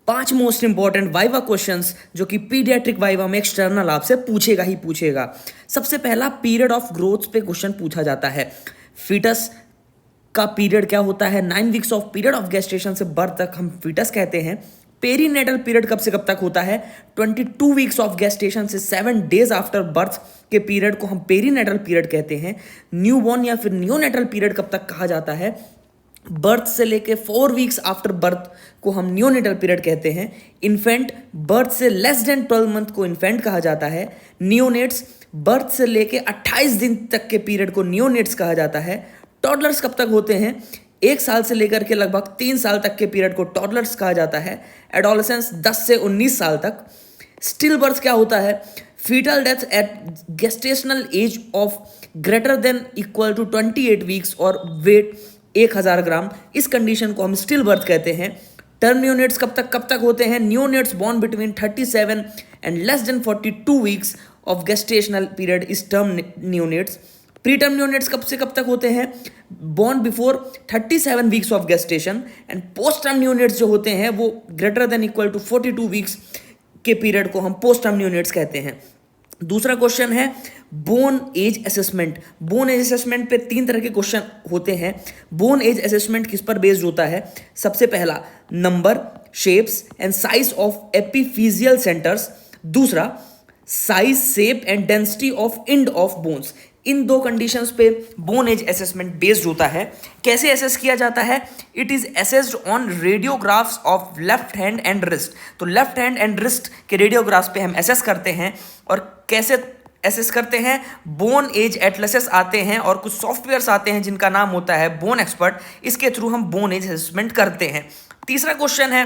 5 most important viva questions जो कि paediatric viva में एक्सटर्नल आपसे पूछेगा ही पूछेगा। सबसे पहला पीरियड ऑफ ग्रोथ पे क्वेश्चन पूछा जाता है। फीटस का पीरियड क्या होता है? 9 weeks of period of gestation से बर्थ तक हम फीटस कहते हैं। पेरीनेटल पीरियड कब से कब तक होता है? 22 वीक्स ऑफ गेस्टेशन से 7 डेज आफ्टर बर्थ के पीरियड को हम पेरीनेटल पीरियड कहते हैं। न्यूबॉर्न या फिर नियोनेटल पीरियड कब तक कहा जाता है? बर्थ से लेके 4 वीक्स आफ्टर बर्थ को हम नियोनेटल पीरियड कहते हैं। इन्फेंट बर्थ से लेस देन 12 मंथ को इन्फेंट कहा जाता है। नियोनेट्स बर्थ से लेके 28 दिन तक के पीरियड को नियोनेट्स कहा जाता है। टॉडलर्स कब तक होते हैं? 1 साल से लेकर के लगभग 3 साल तक के पीरियड को टॉडलर्स कहा जाता है। एडोलेसेंस 10 से 19 साल तक। स्टिल बर्थ क्या होता है? Fetal death at gestational age of greater than equal to 28 weeks और वेट 1000 ग्राम। इस कंडीशन को हम स्टिल बर्थ कहते हैं। टर्म न्यूनेट्स कब तक होते हैं? Neonates born between 37 and less than 42 weeks of gestational period is term neonates. Pre term neonates कब से कब तक होते हैं? Born before 37 weeks of gestation. And post term neonates जो होते हैं वो greater than equal to 42 weeks के पीरियड को हम पोस्ट टर्म न्यूनेट्स कहते हैं। दूसरा क्वेश्चन है bone age assessment. Bone age assessment पे 3 तरह के क्वेश्चन होते हैं। बोन एज असेसमेंट किस पर बेस्ड होता है? सबसे पहला number, shapes and size of epiphyseal centres. दूसरा size, shape and density of and of bones. इन 2 कंडीशंस पे बोन एज असेसमेंट बेस्ड होता है। कैसे असेस किया जाता है? It is assessed on radiographs of left hand and wrist. तो लेफ्ट हैंड एंड रिस्ट के रेडियोग्राफ्स पे हम असेस करते हैं। और कैसे असेस करते हैं? बोन एज एटलसेस आते हैं और कुछ सॉफ्टवेयर्स आते हैं जिनका नाम होता है बोन एक्सपर्ट। इसके थ्रू हम बोन एज असेसमेंट करते हैं। तीसरा क्वेश्चन है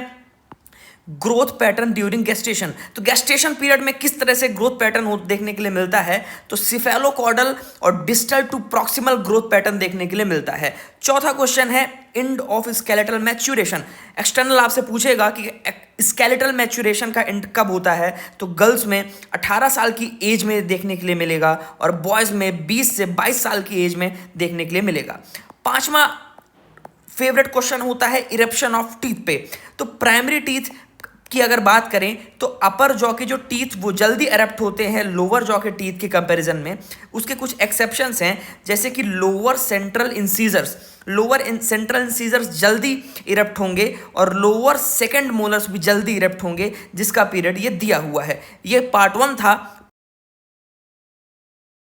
ग्रोथ पैटर्न ड्यूरिंग गेस्टेशन। तो गेस्टेशन पीरियड में किस तरह से ग्रोथ पैटर्न देखने के लिए मिलता है? तो सिफेलोकॉर्डल और distal to proximal growth pattern देखने के लिए मिलता है। चौथा क्वेश्चन है end of skeletal maturation. External आपसे पूछेगा कि स्केलेटल मैच्योरेशन का एंड कब होता है? तो गर्ल्स में 18 साल की एज में देखने के लिए मिलेगा और बॉयज में 20 से 22 साल की एज में देखने के लिए मिलेगा। पांचवा फेवरेट क्वेश्चन होता है इरप्शन ऑफ टीथ पे। तो प्राइमरी टीथ की अगर बात करें तो अपर जॉ के जो टीथ वो जल्दी एरप्ट होते हैं लोअर जॉ के टीथ के कंपैरिजन में। उसके कुछ एक्सेप्शंस हैं, जैसे कि lower central incisors. Lower central incisors जल्दी इरप्ट होंगे और लोअर सेकंड मोलर्स भी जल्दी इरप्ट होंगे, जिसका पीरियड ये दिया हुआ है। ये पार्ट 1 था।